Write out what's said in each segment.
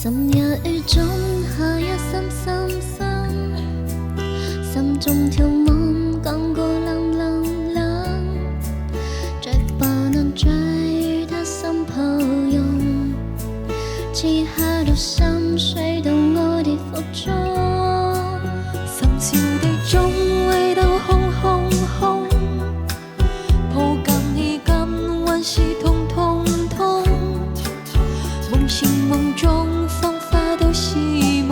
深夜雨中，下一心心心，心中眺望，講過冷冷冷，絕不能再與他心抱擁，此刻都心碎到我的腹中，深宵的鐘，味道空空空，抱緊你緊，還是痛痛痛，夢醒夢中。是夢，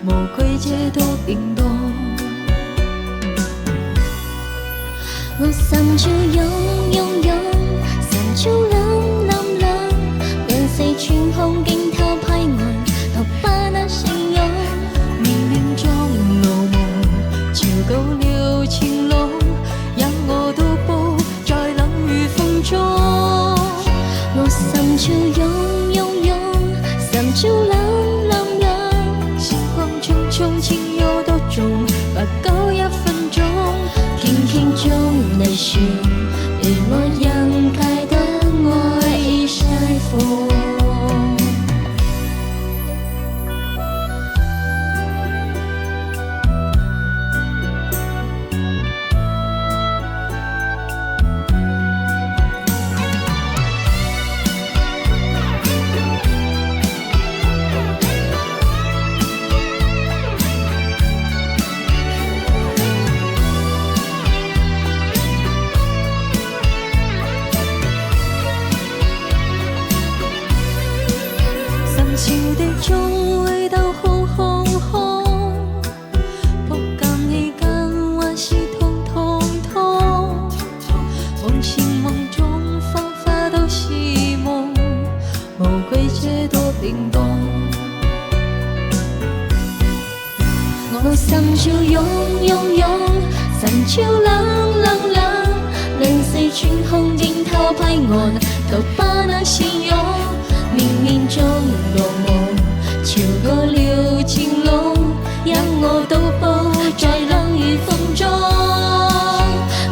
無懼這多變動。我心照湧湧湧，心照冷冷冷，兩四寸空驚濤拍岸，都不能形容。冥冥中路夢，潮高了情濃，讓我到步在冷雨風中。我心照湧湧湧，心照冷。情有多重，不夠1分鐘，輕輕中淚笑，與我陽台的愛已曬風。潮的鐘，味道空空空，抱緊你緊，還是痛痛痛，夢醒夢中，彷彿都是夢，無懼這多變動。我心照湧湧湧，心照冷冷冷，兩四寸空驚濤拍岸，都不能形容。冥冥中落夢，潮過了情濃，讓我到步在冷雨風中。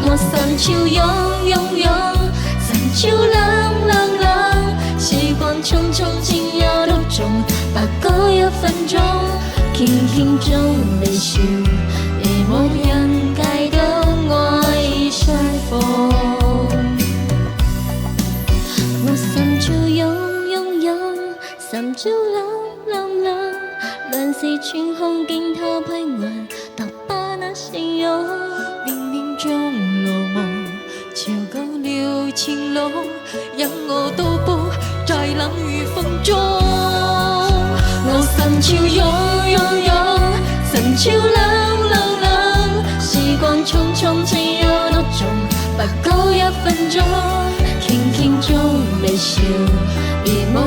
我心照湧湧湧，心照冷冷冷，時光匆匆，情有多重，不過1分鐘，輕輕中淚笑，與我陽台的愛已曬風。我心照湧。心照冷冷冷，兩四寸空驚濤拍岸，都不能形容。冥冥中路夢，潮高了情濃，讓我到步在冷雨風中。我心照湧湧湧，心照冷冷冷，時光匆匆，情有多重，不夠1分鐘，輕輕中淚笑，與我